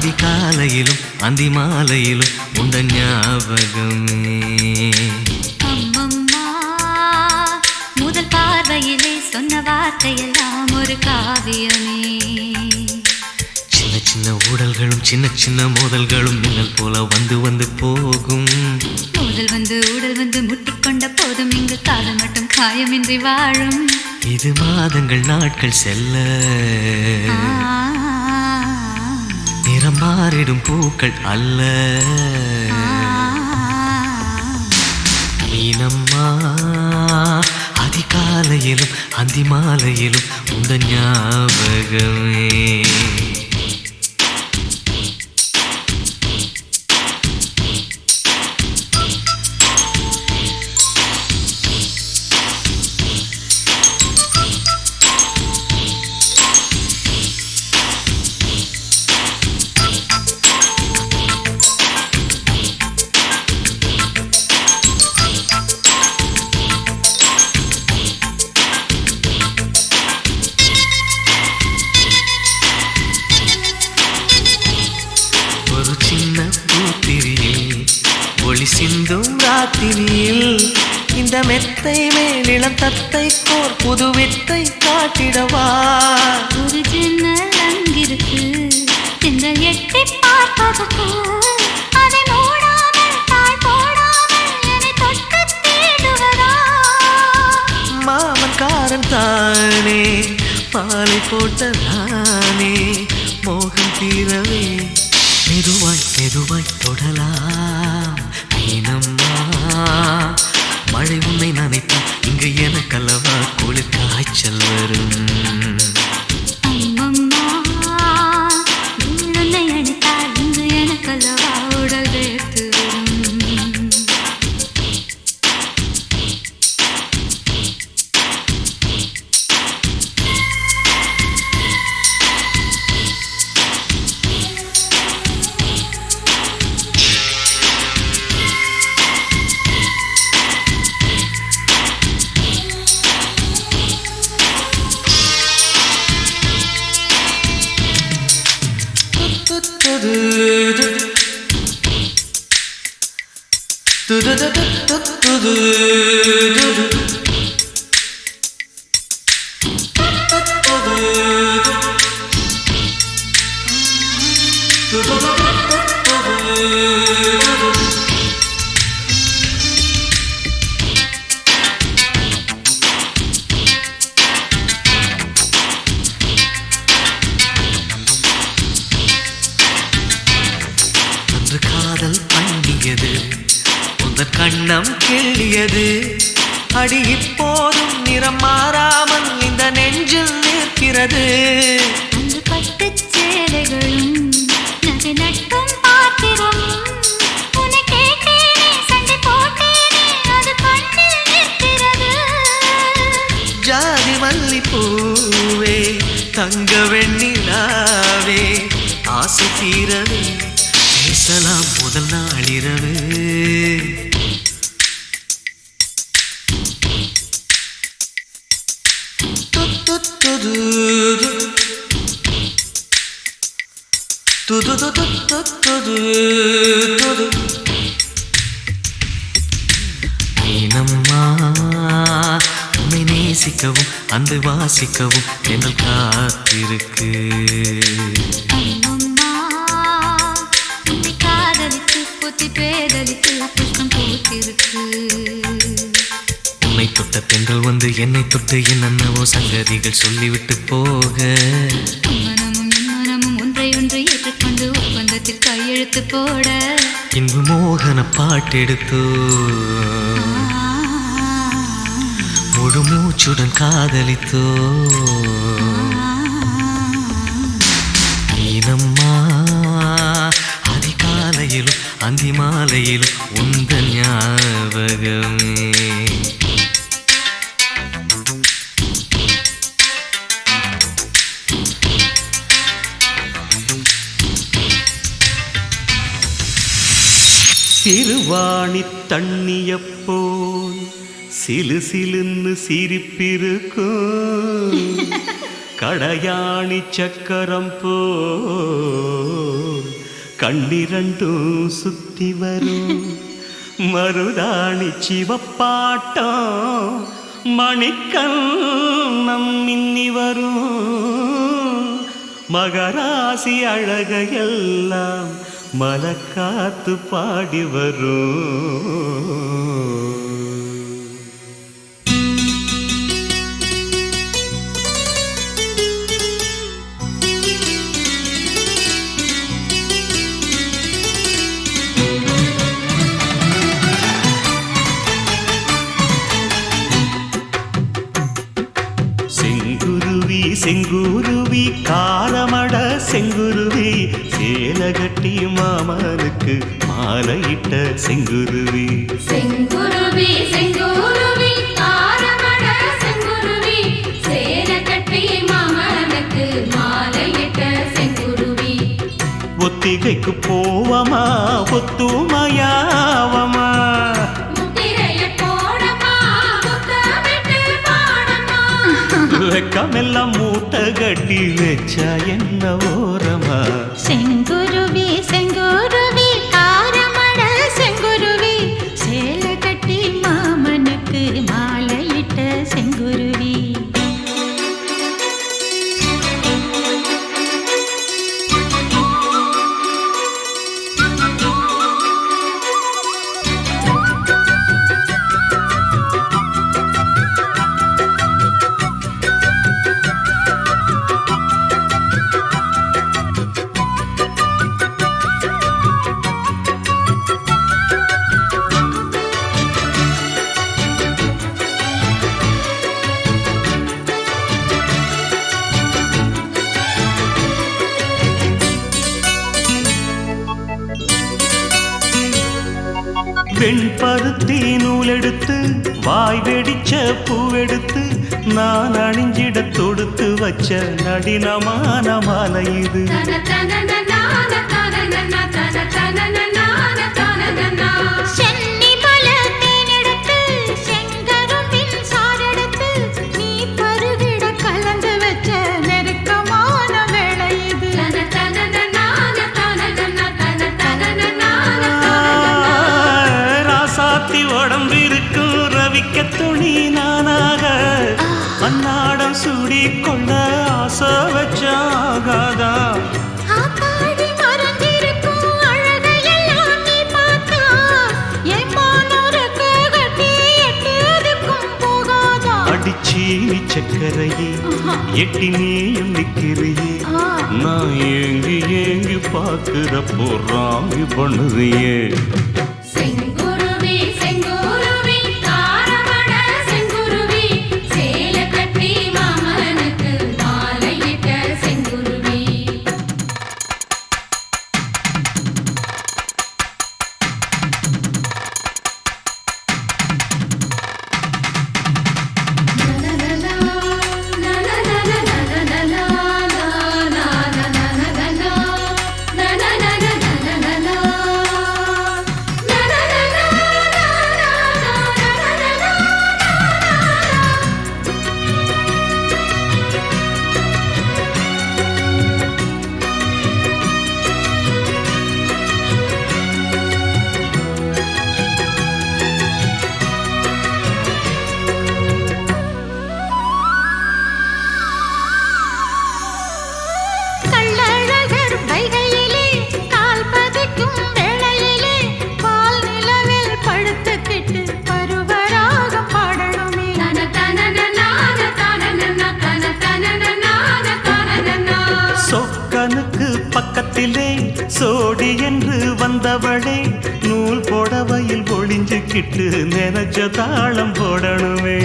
அதிகாலையிலும் அந்தி மாலையிலும் உண்ட ஞாபகமே. அம்மம்மா முதல் பார்வையிலே சொன்ன வார்த்தையெல்லாம் ஒரு காவியமே. சின்ன சின்ன ஊடல்களும் சின்ன சின்ன மோதல்களும் மின்னல் போல வந்து வந்து போகும். மோதல் வந்து ஊடல் வந்து முட்டிக்கொண்ட போதும் இங்கு காதல் மட்டும் காயமின்றி வாழும். இது மாதங்கள் நாட்கள் செல்ல நிறம் மாறிடும் பூக்கள் அல்ல. மீனம்மா அதிகாலையிலும் அந்தி மாலையிலும் உந்த ஞாபகமே. ஒரு சின்ன பூத்திரியில் ஒளி சிந்தும் ராத்திரியில் இந்த மெத்தை மேலிளம் தத்தை கோர் புது வித்தை காட்டிடவா. ஒரு ஜன்னல் அங்கிருக்கு திங்கள் எட்டி பார்ப்பதற்கு அதை மூடாமல் தாழ் போடாமல் என்னை தொட்டு தேடுவதா. மாமன் காரன் தானே மாலை போட்ட நானே மோகம் தீரவே மெதுவாய் மெதுவாய் தொடலாம். மீனம்மா மழை உன்னை நினைத்தான் இங்கு எனக்கல்லவா குளிர் காய்ச்சல் வரும். அம்மம்மா உன்னை அணித்தால் இங்கு எனக்கல்லவா உடல் வேர்த்து வரும். அன்று காதல் பண்ணியது உந்தன் கண்ணம் கிள்ளியது. அடி இப்போதும் நிறம் மாறாமல் இந்த நெஞ்சில் நிற்கிறது. அன்று பட்டுச் சேலைகளும் நகை நட்டும் பாத்திரம் உன்னை கேட்டேனே சண்டை போட்டேனே அது கண்ணில் நிற்கிறது. ஜாதி மல்லிப்பூவே தங்க வெண்ணிலாவே ஆசை தீரவே பேசலாம் முதல் நாளிரவு. மீனம்மா உன்னை நேசிக்கவும் அன்பை வாசிக்கவும் என்னல் காத்திருக்கு. அம்மம்மா உன்னை காதலித்து புத்தி பேதலித்து புஷ்பம் பூத்திருக்கு. உன்னை தொட்ட பெண்கள் வந்து என்னை தொட்டு என்னென்னவோ சங்கதிகள் சொல்லிவிட்டு போக மனமும் என் மனமும் ஒன்றை ஒன்று ஏற்றுக்கொண்டு ஒப்பந்தத்தில் கையெழுத்து போட இன்பு மோகன பாட்டெடுத்தோ முழு மூச்சுடன் காதலித்தோ. மீனம்மா அதிகாலையிலும் அந்தி மாலையிலும் உந்த ஞாபகமே. சிறுவாணி தண்ணியப்போல் சிலு சிலுன்னு சிரிப்பிருக்கும் கடையாணி சக்கரம் போல் கண்ணிரண்டும் சுத்தி வரும் மருதாணி சிவப்பாட்டம் மணிக்கண்ணம் மின்னி வரும் மகராசி அழகையெல்லாம் மலக்காத்து பாடி வரும். செங்குருவி செங்குருவி காரமட செங்குருவி சேலகட்டி மாமனுக்கு மாலையிட்ட செங்குருவி. செங்குருவி செங்குருவி காரமட செங்குருவி சேலகட்டி மாமனுக்கு மாலையிட்ட செங்குருவி. ஒத்திகைக்கு போவமா ஒத்துமையாவமா வெக்கமெல்லாம் மூட்டை கட்டி வச்சா என்ன ஓரமா. செங்குருவி செங்குருவி காரமட செங்குருவி சேலை கட்டி மாமனுக்கு மாலையிட்ட செங்குருவி. வெண்பருத்தி நூலெடுத்து வாய் வெடிச்ச பூவெடுத்து நான் அணிஞ்சிட தொடுத்து வச்ச நடினமான மாலை இது. உடம்பிருக்கும் ரவிக்க துணி நானாக அன்னாடம் சூடி கொண்ட ஆசை வச்சாகாதா. அடிச்சீனி சக்கரையே எட்டி நீயும் நிக்கிறியே நான் ஏங்கி ஏங்கி பாக்குறப்போ ராங்கி பண்ணுறியே. பக்கத்திலே சோடி என்று வந்தவளே நூல் போடவையில் ஒளிஞ்சுக்கிட்டு நினைச்ச தாளம் போடணுமே.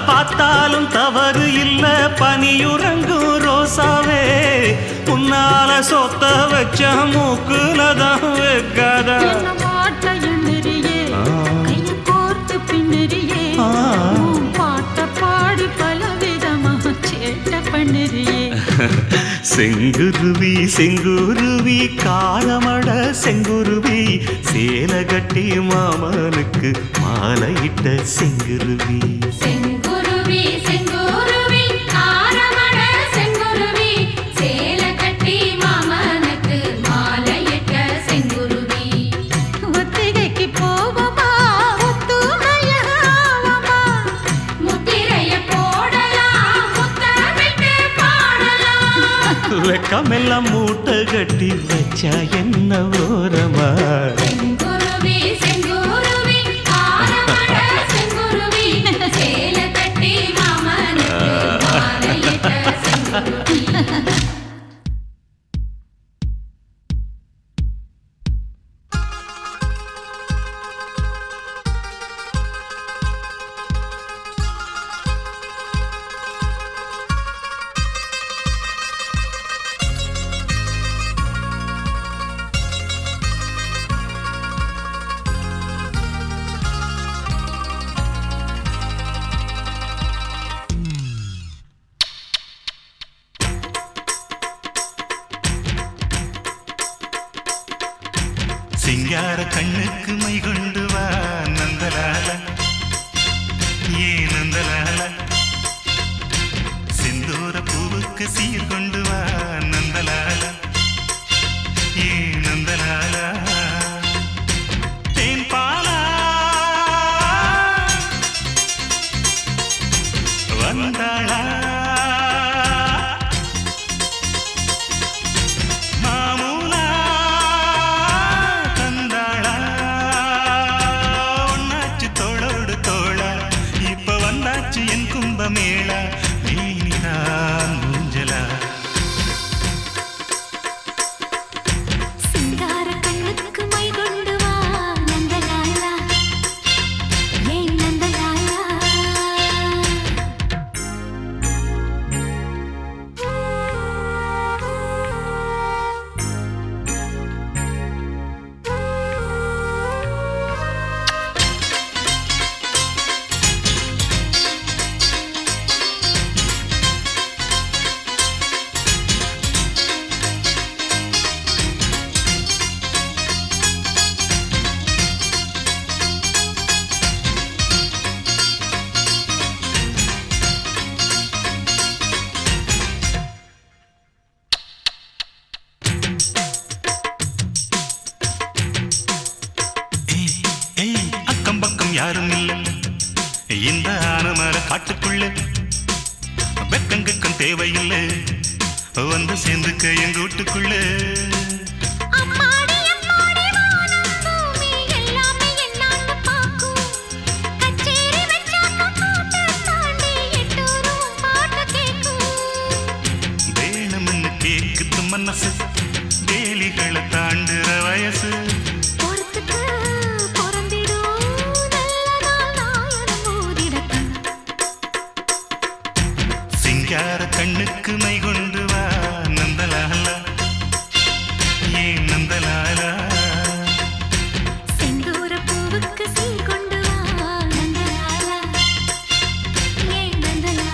பார்த்தாலும் தவறு இல்ல பனியுறங்கும் ரோசாவே உன்னால சொத்த வச்ச மூக்குலதான் வைக்காத. செங்குருவி செங்குருவி காரமட செங்குருவி சேலை கட்டி மாமனுக்கு மாலையிட்ட செங்குருவி செங்குருவி செங்குருவி காரமட செங்குருவி சேலை கட்டி மாமனுக்கு மாலையிட்ட செங்குருவி ஒத்திகைக்கு போவோமா ஒத்துமையாவோமா முத்திரைய போடலாம் முத்தமிட்டு பாடலாம் வெக்கமெல்லாம் மூட்டை கட்டி வச்சா என்ன ஓரமா செங்குருவி செங்குருவி காரமட செங்குருவி சேலை கட்டி மாமனுக்கு மாலையிட்ட செங்குருவி சிங்கார கண்ணுக்கு மை கொண்டு வா நந்தலால ஏ நந்தலால செந்தூர பூவுக்கு சீர் கொண்டு வா நந்தலால ஏ நந்தலால தேன் பாலா வந்தாளா மாமூலா தந்தாளா ஒன்னாச்சு தோளோடு தோளா இப்ப வந்தாச்சு என் கும்பமேளா நீதான் மூஞ்சலா சிங்கார கண்ணுக்கு மை கொண்டு வா நந்தலாலா ஏன் நந்தலாலா அக்கம் பக்கம் யாரும் இல்லை இந்த ஆனமர காட்டுக்குள்ள வெக்கங்கக்கம் தேவையில்லை வந்து சேர்ந்துக்க எங்க வீட்டுக்குள்ள அம்மாடி அம்மாடி வானம் பூமி எல்லாமே என்னான்னு பாக்கும் கச்சேரி வெச்சாக்க கூட்ட தாண்டி எட்டூரும் பாட்டு கேக்கும் வேணும்னு கேக்குது மனசு வேலிகளை தாண்டுற வயசு பொறுத்துக்கு பொறந்திடும் நல்ல நாள் நாயனம் ஊதிடத்தான் சிங்கார கண்ணுக்கு மை கொண்டு வா நந்தலாலா ஏ நந்தலாலா செந்தூர பூவுக்கு சீர் கொண்டு வா நந்தலாலா ஏன் நந்தலாலா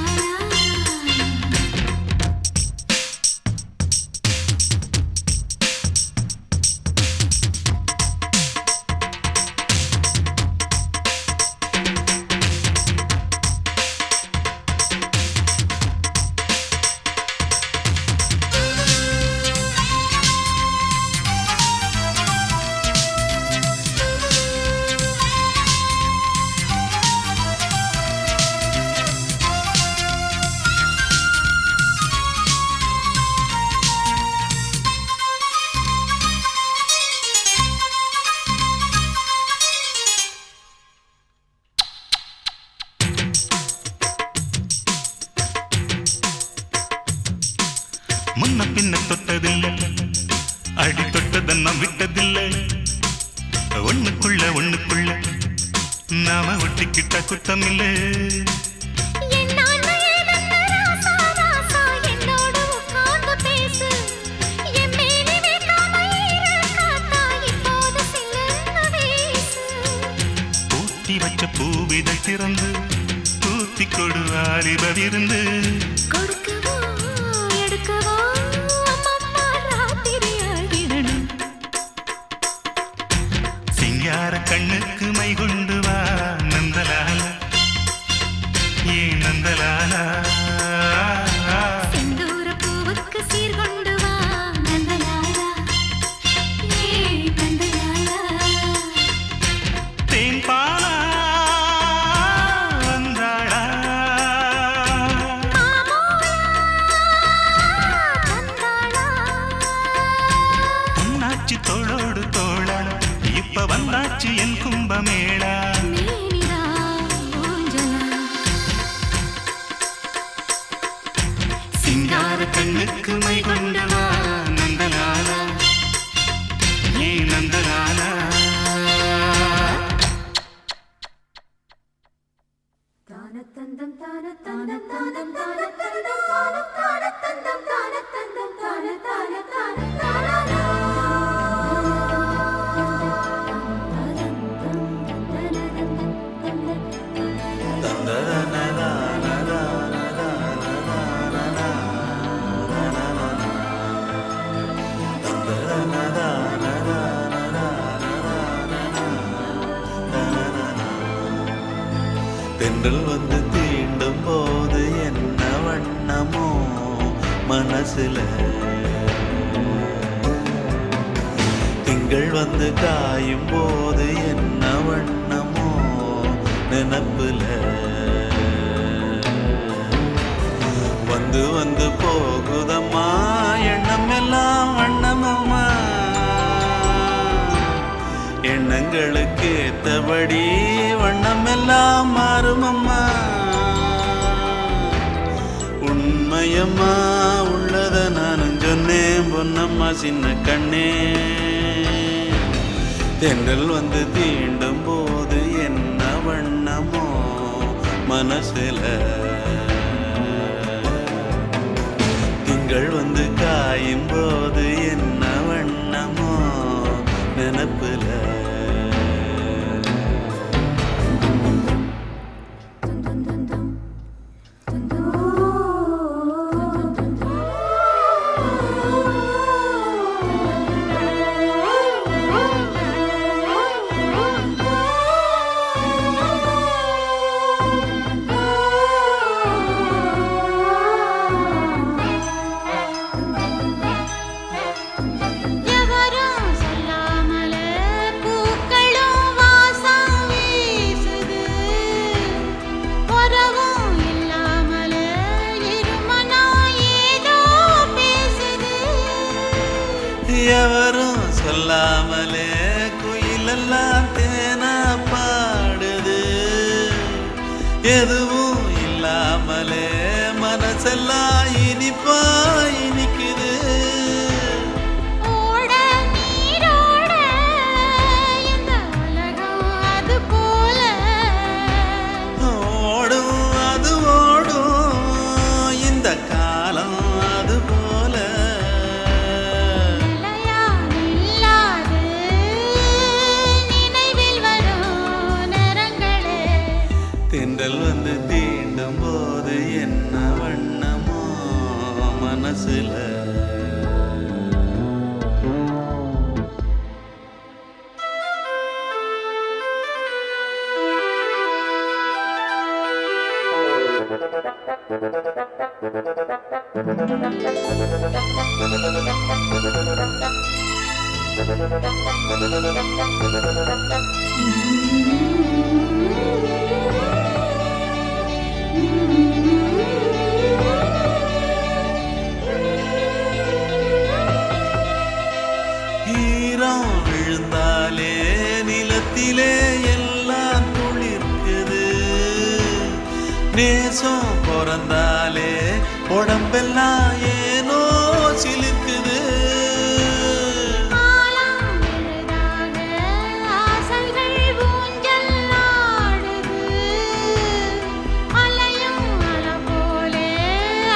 முன்ன பின்ன தொட்டதில்லை அடி தொட்டதன்னம் விட்டதில்லை ஒண்ணுக்குள்ள நாம ஒட்டிக்கிட்ட குத்தமில்லை என்னான்னு ஏதென்ன ராசா ராசா என்னோடு உட்கார்ந்து பேசு என் மேனி வைக்காம ஈர காத்தா இப்போது சிலர்ந்து வீசு பூட்டி வச்ச பூவிதை திறந்து பூத்தி கொடு வாலிப விருந்து கொடுக்கவோ எடுக்கவோ சிங்கார கண்ணுக்கு மை கொண்டு வா நந்தலால ஏ நந்தலால செந்தூர பூவுக்கு சீர் கொண்டு வா நந்தலாலா ஏ நந்தலாலா தேன்பாலா வந்தாளா பொன்னாச்சி தோளோடு தோளா இப்ப வந்தாச்சு என் கும்பமேளா மேனிதா ஊஞ்சலா சிங்கார கண்ணுக்கு மை கொண்டு வா நந்தலாலா ஏ நந்தலாலா தானத்தந்தம் தானத்தந்தம் தானம் தானத்தந்தம் தானம் தானத்தந்தம் தானத்தந்தம் தான தான தான தானா தென்றல் வந்து தீண்டும் போது என்ன வண்ணமோ மனசுல திங்கள் வந்து காயும் போது என்ன வண்ணமோ நினப்புல வந்து வந்து போகுதம்மா எண்ணம் எல்லாம் வண்ணமம்மா எண்ணங்களுக்கு ஏத்தபடி வண்ணம் எல்லாம் மாறுமம்மா உண்மையம்மா உள்ளத நானும் சொன்னேன் பொன்னம்மா சின்ன கண்ணே தென்றல் வந்து தீண்டும் போது என்ன வண்ணமோ மனசுல திங்கள் வந்து காயும் போது என்ன வண்ணமோ நினப்புல எவரும் சொல்லாமலே பூக்களும் வாசம் வீசுது உறவும் இல்லாமலே இருமனா ஏதோ பேசுது எவரும் சொல்லாமலே குயிலெல்லாம் தேனா பாடுது எதுவும் இல்லாமலே மனசெல்லாம் இனிப்பா இனிக்குது ஓட நீரோட இந்த உலகம் அது போல ஓடும் அது ஓடும் இந்த காலம் அது போல நிலையா நில்லாது நினைவில் வரும் நேரங்களே தென்றல் வந்து தீண்டும் போது என்ன வண்ணமோ மனசுல ஈரம் விழுந்தாலே நிலத்திலே எல்லாம் துளிர்க்குது நேசம் பிறந்தாலே உடம்பெல்லாம் ஏனோ சிலிர்க்குது ஆலம் எழுதாக ஆசைகள் ஊஞ்சல் ஆடுது அலையும் அலை போலே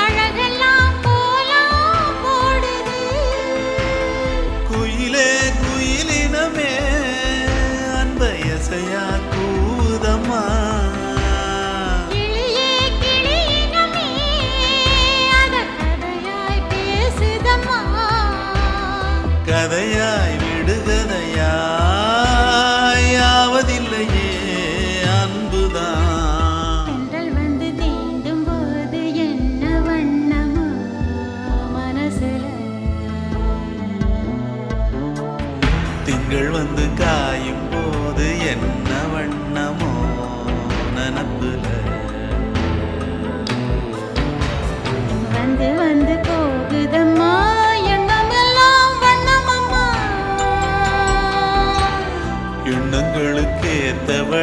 அழகெல்லாம் கோலம் போடுது குயிலே குயிலினமே அன்பையசையா கூதம்மா கிளியே கிளியினமே அத கதையாய் பேசுதம்மா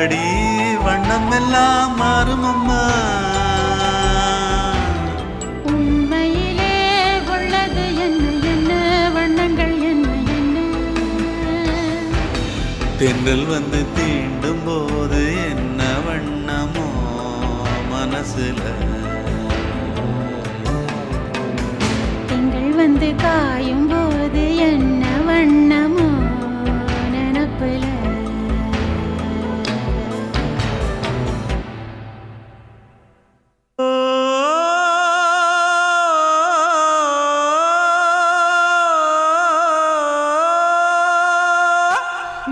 அடிக்கடி வண்ணம் எல்லாம் மாறுமம்மா. உண்மையிலே உள்ளது என்ன என்ன வண்ணங்கள் என்ன என்ன தென்றல் வந்து தீண்டும் போது என்ன வண்ணமோ மனசுல. திங்கள் வந்து காயும் போது என்ன வண்ணமோ நினப்புல.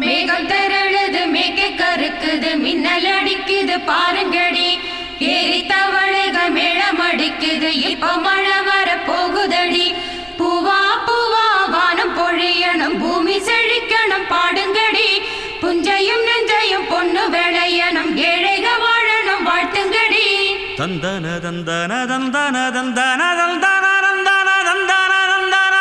மேகம் திரழுது மேக கருக்குது மின்னல் அடிக்குது பாருங்கடி ஏறி தவளைகள் மேளம் அடிக்குது இப்ப மழை வர போகுதடி பூவா பூவா வானம் பொழியணும் பூமி செழிக்கணும் பாடுங்கடி புஞ்சையும் நெஞ்சையும் பொண்ணு விளையணும் ஏழைக வாழணும் வாழ்த்துங்கடி. தந்தன தந்தன தந்தன தந்தன தந்தன தந்தன தந்தன தந்தன.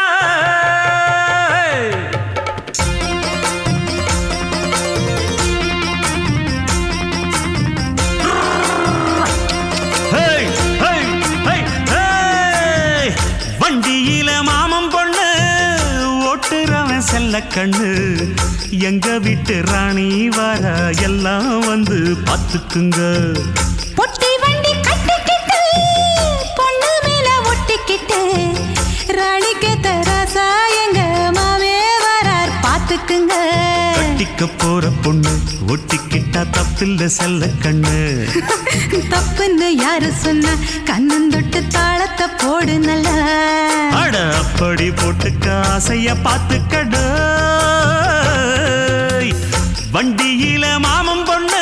ஹேய் ஹேய் ஹேய் ஹேய் வண்டியில மாமன் பொண்ணு ஓட்டுறவன் செல்ல கண்ணு எங்க வீட்டு ராணி வர எல்லாம் வந்து பார்த்துக்குங்க. பொட்டி வண்டி கட்டிக்கிட்டு பொண்ணு மேல ஒட்டிக்கிட்டு ராணிக்கு தராசா எங்க மாவே வரார் பாத்துக்குங்க. கட்டிக்க போற பொண்ணு ஒட்டிக்கிட்டா தப்பில்ல செல்ல கண்ணு. தப்புன்னு யாரு சொன்ன கண்ணந்தொட்டு தாளத்தை போடு நல்லா. அட அப்படி போட்டுக்க ஆசைய பார்த்துக்கட. வண்டியில மாமன் பொண்ணு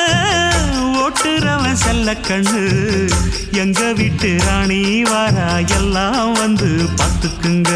ஓட்டுறவன் செல்ல கண்ணு எங்க வீட்டு ராணி வாரா எல்லாம் வந்து பார்த்துக்குங்க.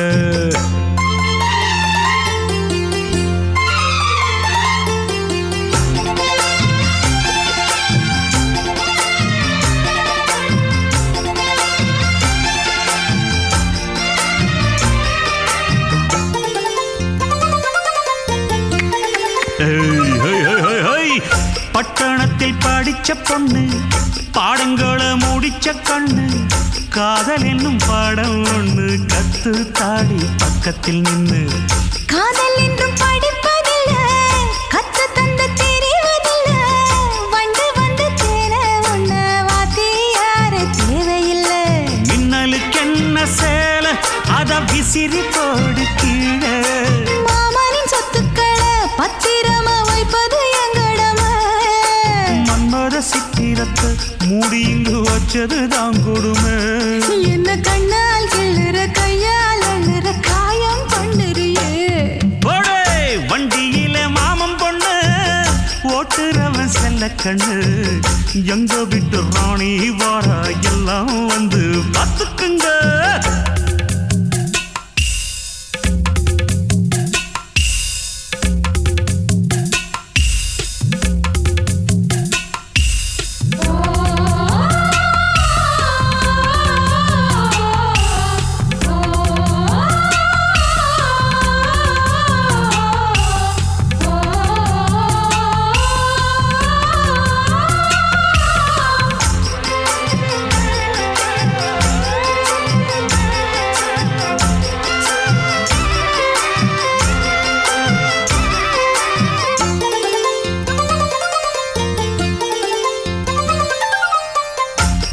பட்டணத்தில் படிச்ச பொண்ணு பாடங்களை முடிச்ச கண்ணு காதல் என்னும் பாடம் ஒண்ணு கத்து தாடி பக்கத்தில் நின்னு. காதல் என்றும் படிப்பதில்ல கத்து தந்து தெரிவதில்ல வண்டு வந்து தேர ஒண்ண வாத்தி யார தேவையில்லை. மின்னலுக்கு என்ன சேல அத விசிறி போடு கீழே. மாமனின் சொத்துக்களை பத்திரமா வைப்பது எங்கடமை. மன்மத சித்திரத்தை மூடி இங்கு வச்சது தான் கொடுமை. என்ன கண்ணால் கிள்ளுற கையால் அழுற காயம் பண்ணுறியே. போடே வண்டியில மாமன் பொண்ணு ஓட்டுறவன் செல்ல கண்ணு எங்க விட்டு ராணி வாரா எல்லாம் வந்து பார்த்துக்குங்க.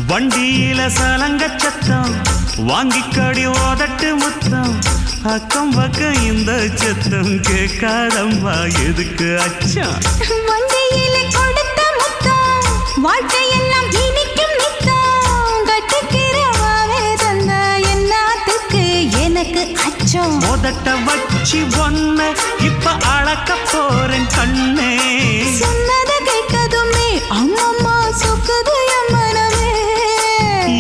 வண்டியில சலங்க சத்தம் வாங்கிக்கடி ஓதட்டு முத்தம் அக்கம் பக்கம் இந்த சத்தம் கேட்காதம்மா எதுக்கு அச்சம். வண்டியில கொடுத்த முத்தம் வாழ்க்கையெல்லாம் இனிக்கும் நித்தம் கட்டிக்கிறவாவே தந்த என்னத்துக்கு எனக்கு அச்சம். ஓதட்ட வச்சு ஒன்ன இப்ப அளக்க போறேன் கண்ணே. சொன்னதை கேட்டதுமே அம்மம்மா சொக்குது என் மனமே.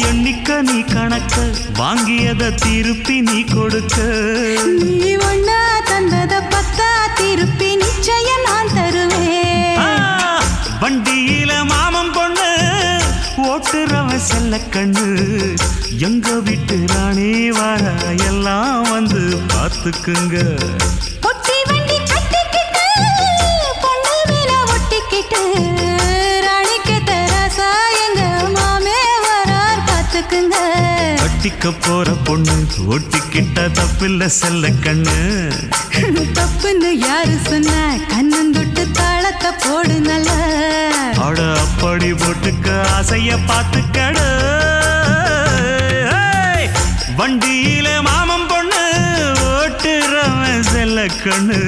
எண்ணிக்க நீ கணக்க வாங்கியத திருப்பி நீ கொடுக்க. நீ ஒன்னா தந்தத பத்தா திருப்பி நிச்சயம் நான் தருவேன். வண்டியில மாமன் பொண்ணு ஓட்டுறவன் செல்ல கண்ணு எங்க வீட்டு ராணி வார எல்லாம் வந்து பார்த்துக்குங்க. பொட்டி வண்டி கட்டிக்கிட்டு பொண்ணு மேல ஒட்டிக்கிட்டு கட்டிக்க போற பொண்ணு ஒட்டிக்கிட்ட தப்பில்ல செல்ல கண்ணு. தப்புன்னு யாரு சொன்ன கண்ணந்தொட்டு தாளத்தை போடு நல்ல. அட அப்படி போட்டுக்க ஆசைய பார்த்துக்கடு. வண்டியில மாமன் பொண்ணு ஓட்டுறவன் செல்ல கண்ணு.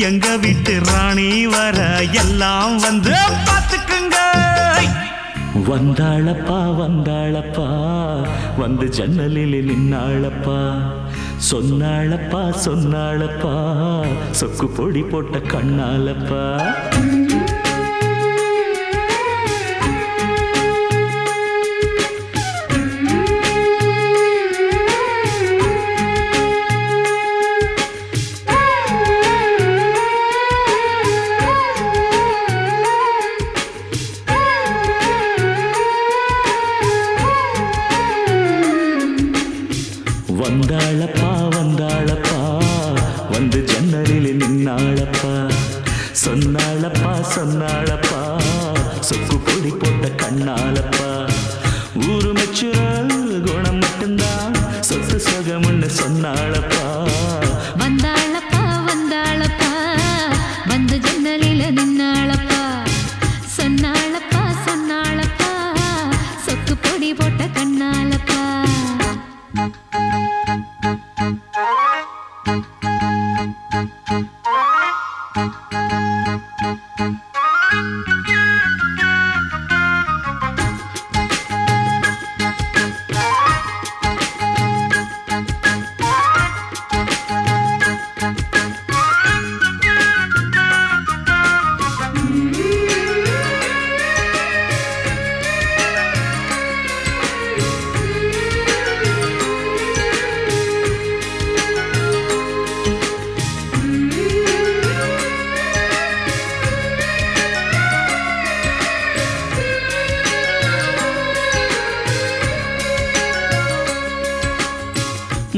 எங்க வீட்டு ராணி வர எல்லாம் வந்து பார்த்துக்குங்க. வந்தாளப்பா வந்தாளப்பா வந்து ஜன்னலில் நின்னாளப்பா. சொன்னாளப்பா சொன்னாளப்பா சொக்கு பொடி போட்ட கண்ணாலப்பா. வந்தாளப்பா வந்தாளப்பா வந்து ஜன்னலில் நின்னாளப்பா. சொன்னாளப்பா சொன்னாளப்பா சொக்கு பொடி போட்ட கண்ணாலப்பா. ஊரு மெச்சுற குணம் மட்டும்தான் சொத்து சொகம்னு சொன்னாளப்பா. வந்தாளப்பா வந்தாளப்பா வந்து ஜன்னலில நின்னாளப்பா. சொன்னாளப்பா சொன்னாளப்பா சொக்கு பொடி போட்ட கண்ணாலப்பா.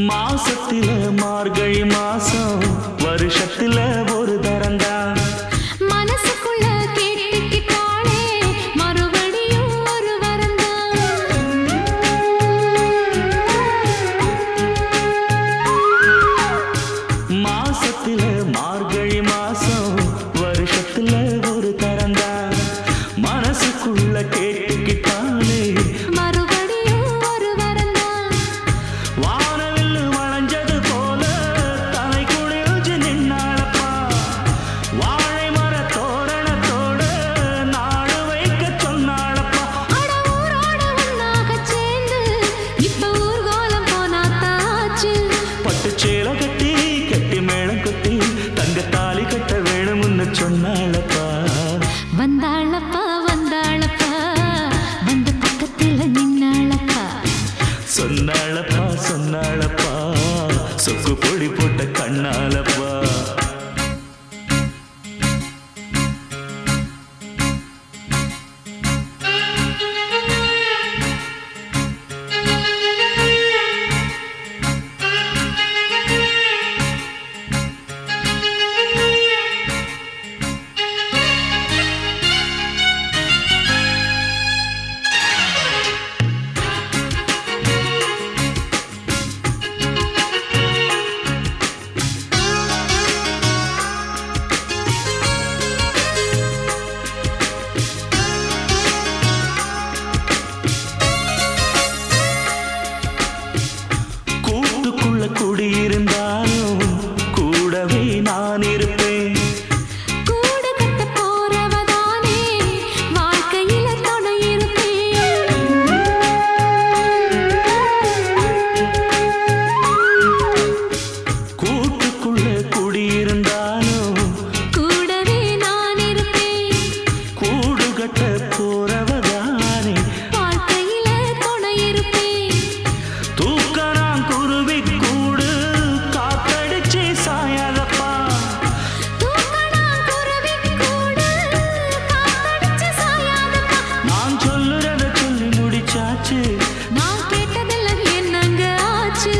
மாசத்தில மார்கழி மாசம் வருஷத்துல ஒரு தரந்தான். மனசுக்குள்ள கேட்டுக்கிட்டாளே மறுபடியும் ஒரு வரந்தான். மாசத்தில மார்கழி மாசம் வருஷத்துல ஒரு தரந்தான். மனசுக்குள்ள கேட்டுக்கிட்டாலே மறுபடியும் ஒரு வரந்தான். வானவில் வளைஞ்சது போல தலை குளிர்ச்சி நின்னாளப்பா. வாழை மர தோரணத்தோட நாடு வைக்க சொன்னாளப்பா. அட ஊரோட ஒன்னாகச் சேர்ந்து இப்ப ஊர்கோலம் போனாத்தாச்சு. பட்டு சேலை கட்டி கட்டி மேளம் கொட்டி தங்க தாலி கட்ட வேணும்னு சொன்னாளப்பா. வந்தாளப்பா வந்தாளப்பா வந்து பக்கத்துல நின்னாளப்பா. சொன்னாளப்பா சொன்னாளப்பா சொக்கு பொடி போட்ட கண்ணாலப்பா. கூட்டுக்குள்ள குடியிருந்தாலும் கூடவே நான் இருப்பேன். கூடு கட்ட போறவதானே வாழ்க்கையில துணை இருப்பேன். கூட்டுக்குள்ள குடியிருந்தாலும் கூடவே நான் இருப்பேன். கூடு கட்ட போறவதானே வாழ்க்கையில துணை இருப்பேன். தூக்கறான் குருவி கூடு காத்தடிச்சு சாயாதப்பா. தூக்கணா குருவி கூடு காத்தடிச்சு சாயாதப்பா. நான் சொல்லுறத சொல்லி முடிச்சாச்சு. நான் கேட்டதெல்லாம் என்னங்க ஆச்சு.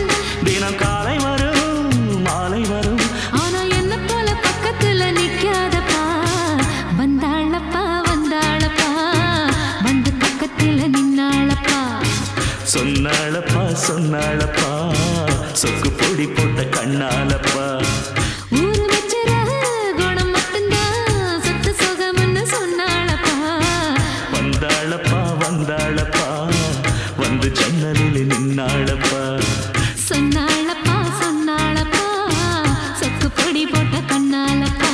தினம் காலை வரும் மாலை வரும் ஆனா என்ன போல பக்கத்துல நிக்காதப்பா. வந்தாளப்பா வந்தாளப்பா வந்து பக்கத்துல நின்னாளப்பா. சொன்னாளப்பா சொன்னாளப்பா சொக்கு பொடி போட்ட கண்ணாலப்பா ஊரு மெச்சுற குணம் மட்டும்தான் சொத்து சுகம்னு சொன்னாளப்பா. வந்தாளப்பா வந்தாளப்பா வந்து ஜன்னலில் நின்னாளப்பா சொன்னாளப்பா சொன்னாளப்பா சொக்கு பொடி போட்ட கண்ணாலப்பா.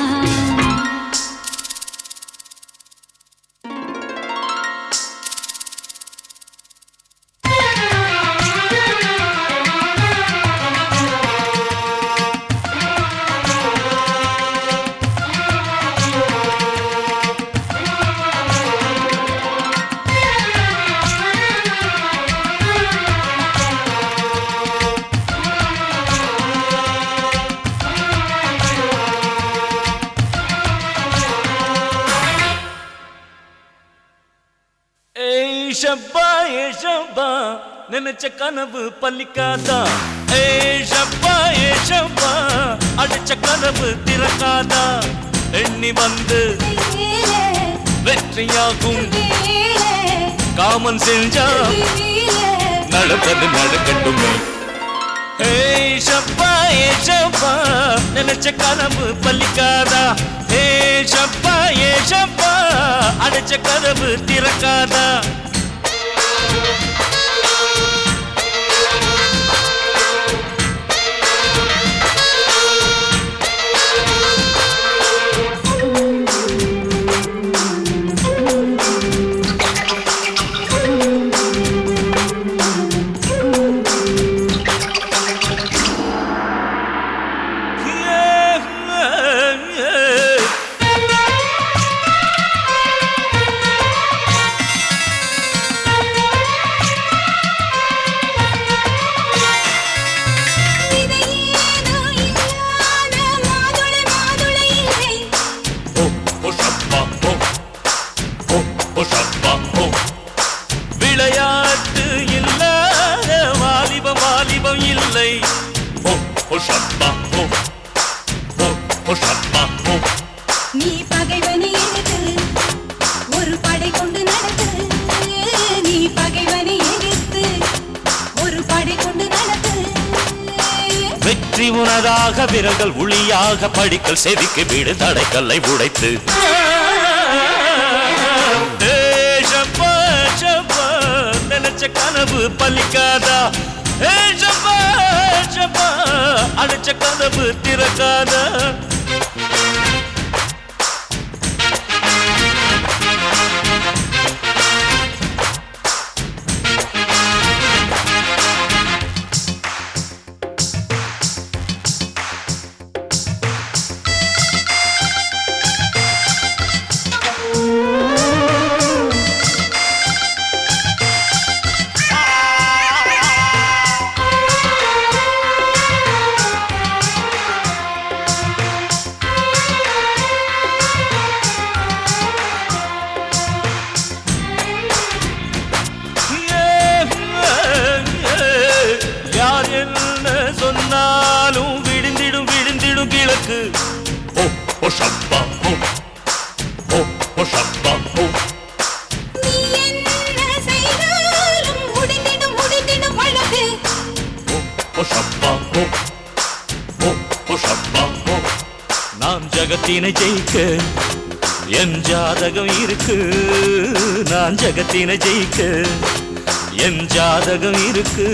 ஷப்பா ஏ ஷப்பா நினைச்ச கனவு பலிக்காதா ஏ ஷப்பா அடிச்ச கனவு திறக்காதா எண்ணி வந்து வெற்றியாகும் காமன் செஞ்சா நடப்பது நடக்கட்டுமே ஏ ஷப்பா நினைச்ச கனவு பலிக்காதா ஏ ஷப்பா அடிச்ச கனவு திறக்காதா விளையாட்டு இல்லாத வாலிபம் இல்லை நீ பகைவனை எதிர்த்து ஒரு படை கொண்டு நடத்து நீ பகைவனை எதிர்த்து ஒரு படை கொண்டு நடத்து வெற்றி உனதாக விரல்கள் ஒளியாக படிக்கல் செதுக்கி விடு தடைக்கல்லை உடைத்து நினைச்ச கனவு பலிக்காதா அடிச்ச கனவு திறக்காதா சொன்னாலும் விடுந்திடும் கிழக்கு நீ என்ன செய்தாலும் முடிந்திடும் வழக்கு நான் ஜகத்தினை ஜெயிக்க என் ஜாதகம் இருக்கு நான் ஜகத்தினை ஜெயிக்க என் ஜாதகம் இருக்கு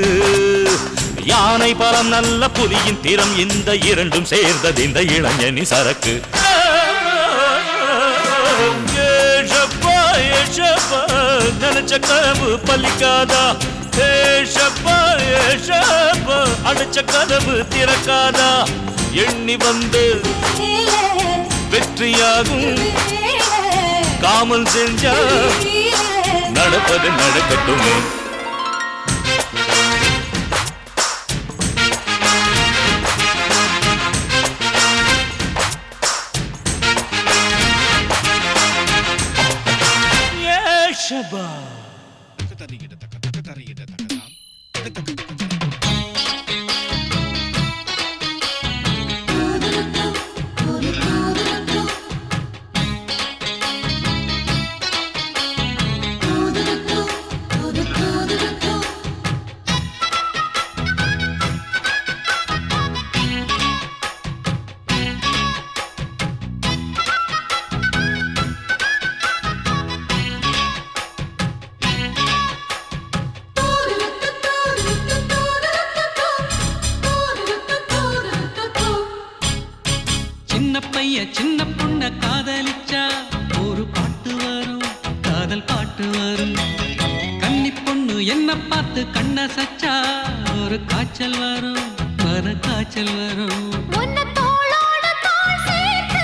யானை பலம் நல்ல புலியின் திறம் இந்த இரண்டும் சேர்ந்தது இந்த இளைஞனி சரக்கு நினைச்ச கனவு பலிக்காதா அடிச்ச கனவு திறக்காதா எண்ணி வந்து வெற்றியாகும் காமல் செஞ்சா நடப்பது நடக்கட்டும் Shabba. பையன் சின்ன பொண்ண காதலிச்சா ஒரு பாட்டு வரும், காதல் பாட்டு வரும். கன்னி பொண்ணு என்ன பார்த்து கண்ண சச்சா ஒரு காய்ச்சல் வரும், மன காய்ச்சல் வரும். உன்னை தோளோடு தோள் சேர்த்து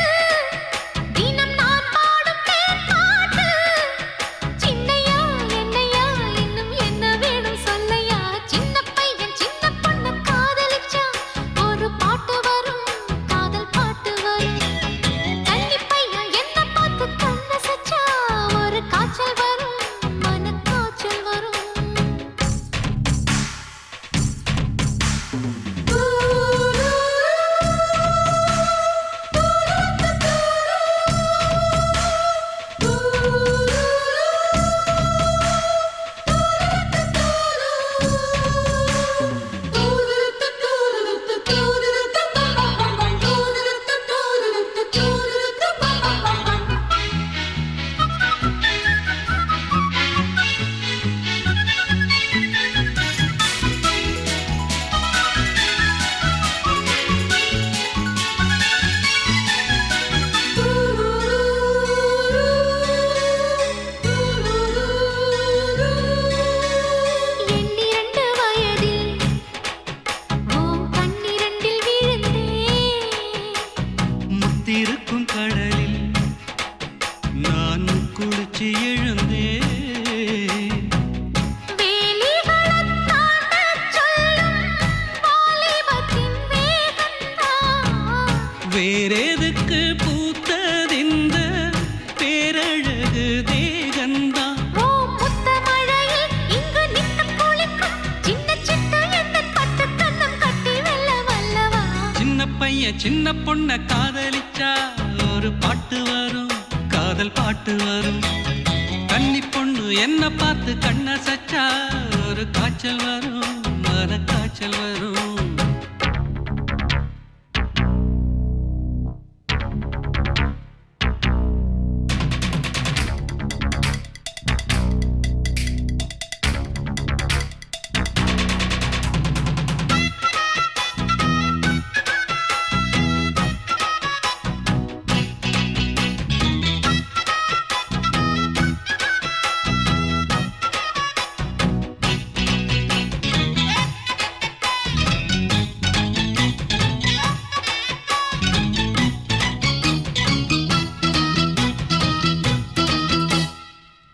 தினம் நான் பாடும் தேன் பாட்டு. சின்னையா என்னையா இன்னும் என்ன வேணும் சொல்லையா? சின்ன பையன் சின்ன பொண்ணு காதலிச்சா ஒரு பாட்டு வரும், காதல் பாட்டு வரும். கன்னி பையன் என்ன பார்த்து கண்ண சச்சா ஒரு காய்ச்சல் வரும், மன காய்ச்சல் வரும். எண்ணிரண்டு வயதில் ஓம் கண்ணிரண்டில் விழுந்தேன். முத்திருக்கும் கடலில் நான் குளிச்சு எழுந்தேன். வேலிகளைத் தாண்டச் சொல்லும் வாலிபத்தின் வேகந்தான். வேறெதுக்கு பூத்ததிந்த பேரழகு தேகந்தான். ஓ முத்தமழையில் இங்கு நின்று குளிக்கும் சின்ன சிட்டு எந்தன் பட்டு கண்ணம் கட்டி வெல்ல வல்லவா? சின்ன பையன் சின்ன பொண்ண காதலிச்சா ஒரு பாட்டு வரும், காதல் பாட்டு வரும். கன்னி பொண்ணு என்ன பார்த்து கண்ண சச்சா ஒரு காய்ச்சல் வரும், மன காய்ச்சல் வரும்.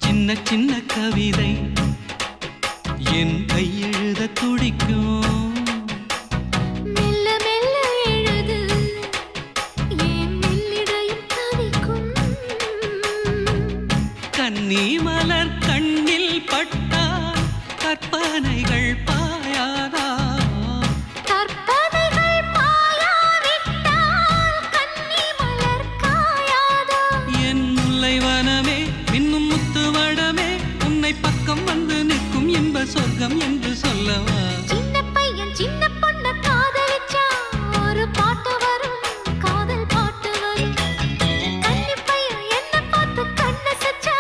சின்ன சின்ன கவிதை என் கையெழுத துடிக்கும். மெல்ல மெல்ல எழுது ஏன் மெல்லிடையும் தவிக்கும். கன்னி மலர் கண்ணில் பட்டால் கற்பனைகள் பாயாதா? கற்பனைகள் பாயாவிட்டால் கன்னி மலர் காயாதா? என் முல்லை வனமே மின்னும் முத்து வடமே உன்னை பக்கம் வந்து நிற்கும் இன்ப சொர்க்கம் என்று சொல்லவா? சின்ன பையன் சின்ன பொண்ணு காதலிச்சா ஒரு பாட்டு வரும், காதல் பாட்டு வரும். கன்னி பையன் என்ன பார்த்து கண்ண சச்சா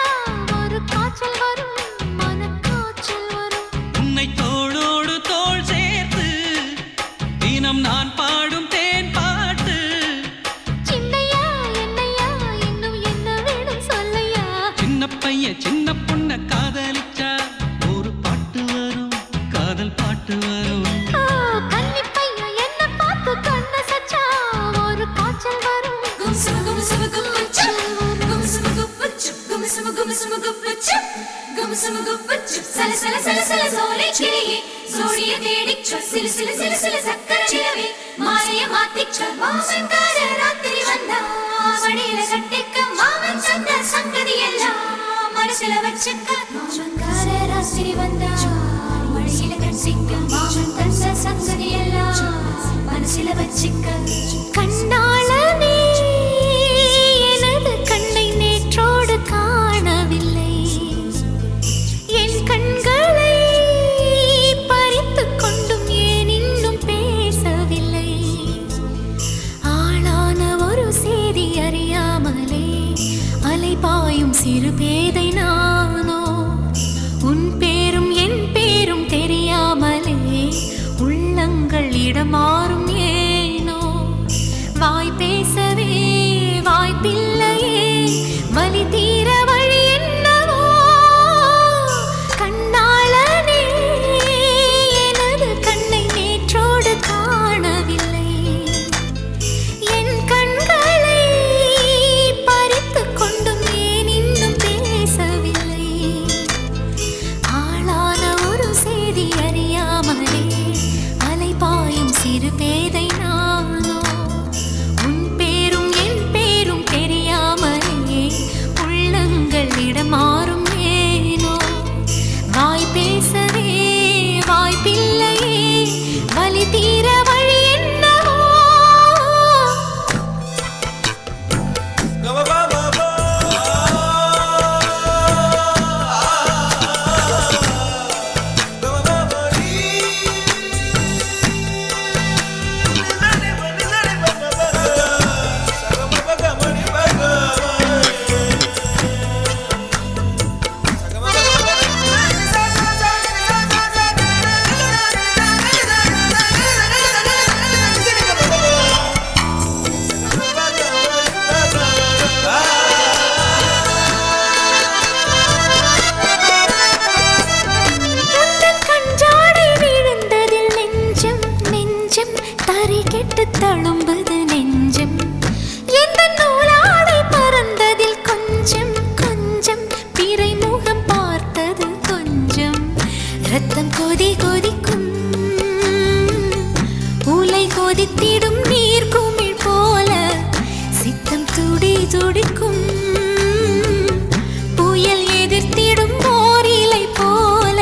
ஒரு காய்ச்சல் வரும், மன காய்ச்சல் வரும். உன்னை தோளோடு தோள் சேர்த்து தினம் நான் பாடும் தேன் பாட்டு. சின்னையா என்னையா இன்னும் என்ன வேணும் சொல்லையா? சின்ன பையன் சின்ன பொண்ண காதலிச்சா ஒரு பாட்டு வரும், காதல் பாட்டு வரும். ஓ கன்னி பையன் என்ன பார்த்து கண்ண சச்சா ஒரு காய்ச்சல் வரும். மனசுல வச்சுக்க மாமன்கார ராத்திரி வந்தா மழையில கட்டிக்க மாமன் தந்த சங்கதி எல்லாம் மனசுல வச்சுக்க. கண்ணாளனே எனது கண்ணை நேற்றோடு காணவில்லை. என் கண்களை பறித்துக் கொண்டும் ஏன் இன்னும் பேசவில்லை? ஆளான ஒரு செய்தி அறியாமலே அலைபாயும் சிறு பேதை நானோ. உன் பேரும் என் பேரும் தெரியாமலே உள்ளங்கள் இடமாறும் ஏனோ. ரத்தம் கொதிக்கும் உலை கொதித்திடும் நீர் குமிழ் போல சித்தம் துடிக்கும் புயல் எதிர்த்திடும் ஓரிலை போல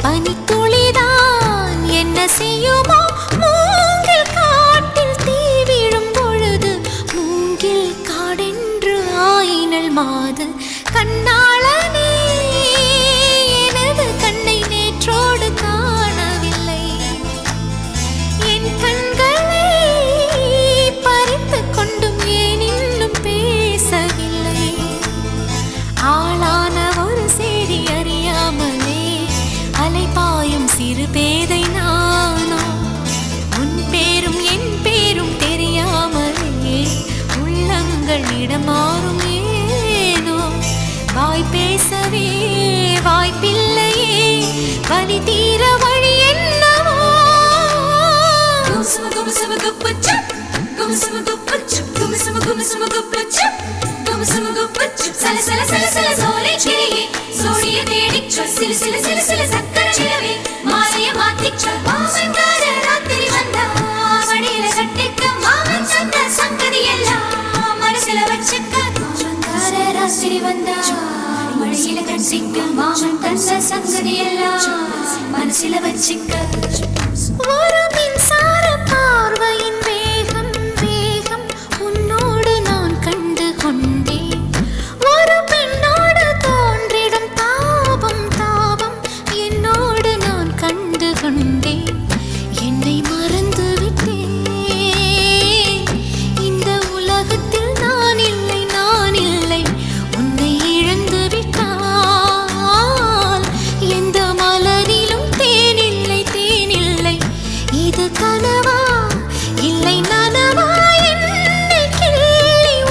பனித்துளிதான் என்ன செய்யுமோ மூங்கில் காட்டில் தீ விழும் பொழுது மூங்கில் காடென்று ஆயினல் மாது கண்ணாளனே எனது கண்ணை நேற்றோடு காணவில்லை என் கண்களை பறித்து கொண்டும் ஏன் இன்னும் பேசவில்லை ஆளான ஒரு செய்தி அறியாமலே அலைபாயும் சிறு பேதை நானோ உன் பேரும் என் பேரும் தெரியாமலே உள்ளங்கள் இடமாறும் ஏனோ வாய் பேசவே வாய்ப்பில்லையே வலி தீர வழி என்னவோ மனசில வச்சிக்க ஒரு மின்சார பார்வையின் வேகம் வேகம் உன்னோடு நான் கண்டு கொண்டேன் ஒரு பெண்ணோடு தோன்றிடும் தாபம் தாபம் என்னோடு நான் கண்டு கொண்டேன் என்னை மறந்து விட்டேன் இந்த உலகத்தில் நான் இல்லை உன்னை இழந்து விட்டால் எந்த மலரிலும் தேனில்லை இது கனவா இல்லை நனவா என்னை கிள்ளி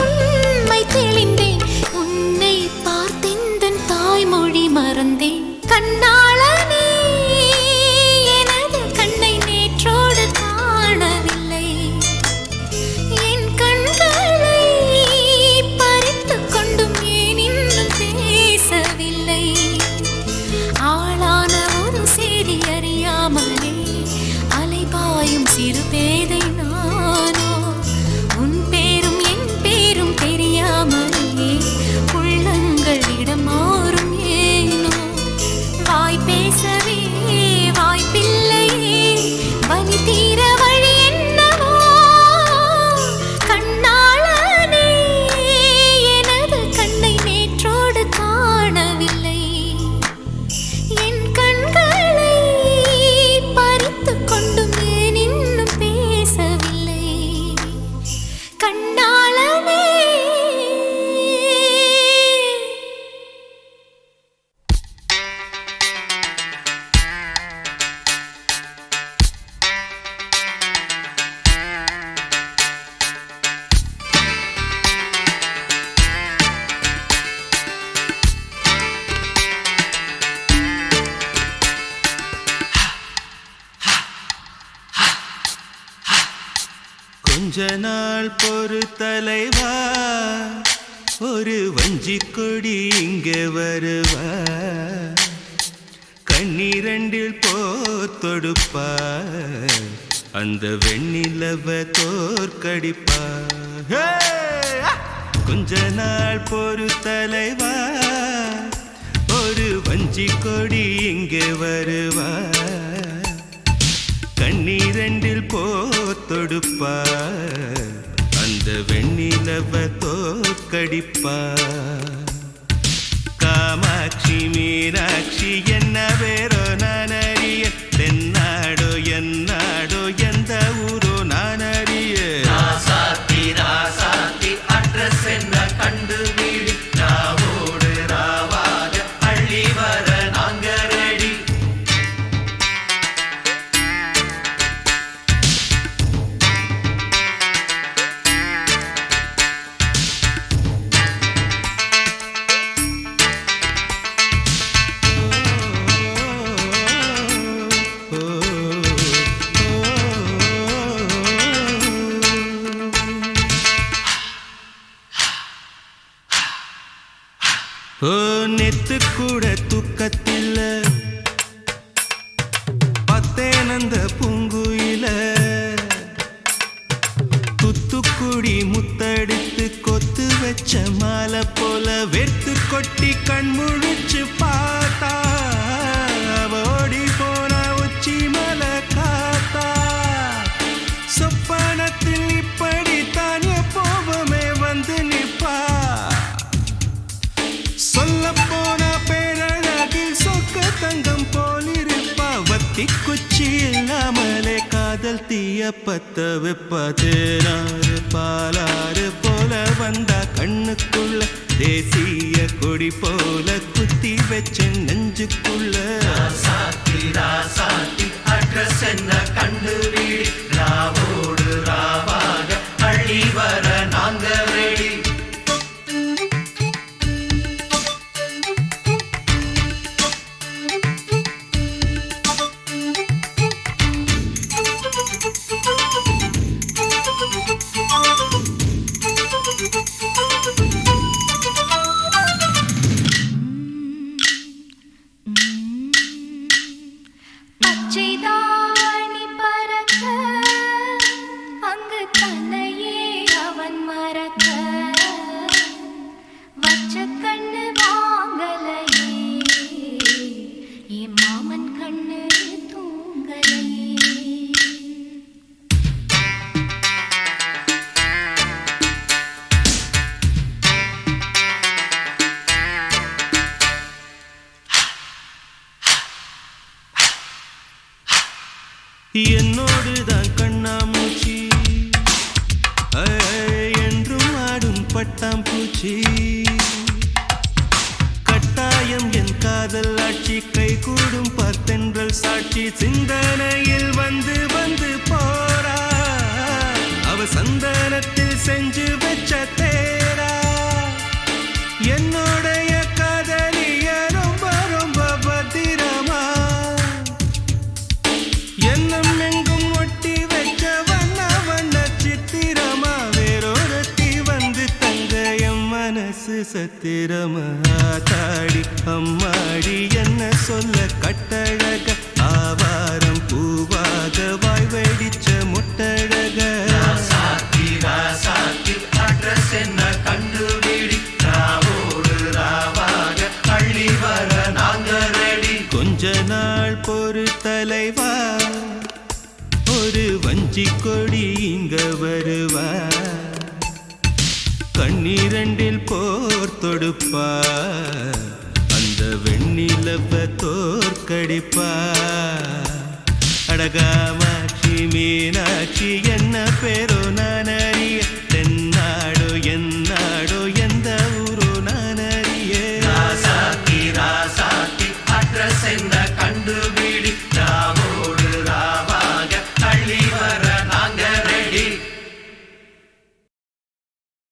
உண்மை தெளிந்தேன் உன்னை பார்த்தெந்தன் தாய்மொழி மறந்தேன் கண்ணாளனே எனது கண்ணை நேற்றோடு காணவில்லை என் கண்களை பறித்து கொண்டும் ஏன் இன்னும் பேசவில்லை ஆளான ஒரு செய்தி அறியாமலே அலைபாயும் சிறு பேதை நானோ உன் பேரும் என் பேரும் தெரியாமலே உள்ளங்கள் இடமாறும் ஏனோ வாய் பேசவே வாய்ப்பில்லையே வலி தீர வழி என்னவோ கண்ணாளனே எனது கண்ணை நேற்றோடு காணவில்லை என் கண்களை பறித்து கொண்டும் ஏன் இன்னும் பேசவில்லை கண்ணாளனே கொஞ்ச நாள் பொறு தலைவா ஒரு வஞ்சி கொடி இங்கே வருவா கண்ணீரண்டில் போத்தொடுப்பா அந்த வெண்ணிலவ தோற்கடிப்பா கொஞ்ச நாள் பொறு தலைவா ஒரு வஞ்சி கொடி இங்கே வருவா கண்ணீரண்டில் போத்தொடுப்பா அந்த வெண்ணிலவ தோற்கடிப்பா காமாட்சி மீனாட்சி என்ன வேறோ நான் அறிய தென்னாடோ என்னாடோ எந்த ஊரோ நான் அறிய ராசாத்தி அட்ரஸ் என்ன கண்டு வீடு ராவோடு ராவாக அள்ளி வர நாங்க ரெடி ஓ நெத்து கூட தூக்கத்தில் காதல் தீய பத்த வெப்ப தேனாறு பாலாறு போல வந்தா கண்ணுக்குள்ள தேசிய கொடி போல குத்தி வச்ச நெஞ்சுக்குள்ள ராசாத்தி ராசாத்தி அட்ரஸ் என்ன கண்டுபிடி ராவோடு ராவாக அள்ளி வர நாங்க ரெடி பச்சைதாணி பறக்க அங்கு தன்னையே அவன் மறக்க வச்ச கண்ணு வாங்கலையே என் மாமன் கண்ணு தூங்கலையே என்னோடுதான் கண்ணாமூச்சி என்றும் ஆடும் பட்டாம்பூச்சி கட்டாயம் என் காதல் ஆட்சி கை கூடும் பார்த்தென்றல் சாட்சி சிந்தனையில் வந்து வந்து போறா அவ சந்தனத்தில் செஞ்சு வச்ச தேரா என்னுடைய காதலிய ரொம்ப ரொம்ப பத்திரமா என்னம் எங்கும் ஒட்டி வச்ச வண்ண வண்ண சித்திரமா வேறொருத்தி வந்து தங்க என் மனசு சத்திரமா தாடி அம்மாடி என்ன சொல்ல கட்டழக ஆவாரம் பூவாக வாய் வெடிச்ச முட்டழக ராசாத்தி ராசாத்தி அட்ரஸ் என்ன கண்டுபிடி ராவோடு ராவாக அள்ளி வர நாங்க ரெடி கொஞ்ச நாள் பொறு தலைவா ஒரு வஞ்சி கொடி இங்க வருவா கண்ணீரண்டில் போர் தொடுப்பா அந்த வெண்ணிலவ தோற்கடிப்பா அடகாமாட்சி மீனாட்சி என்ன பேரோ நான் அறிய தென்னாடோ என்னாடோ எந்த ஊரோ நான் அறிய ராசாத்தி ராசாத்தி அட்ரஸ் என்ன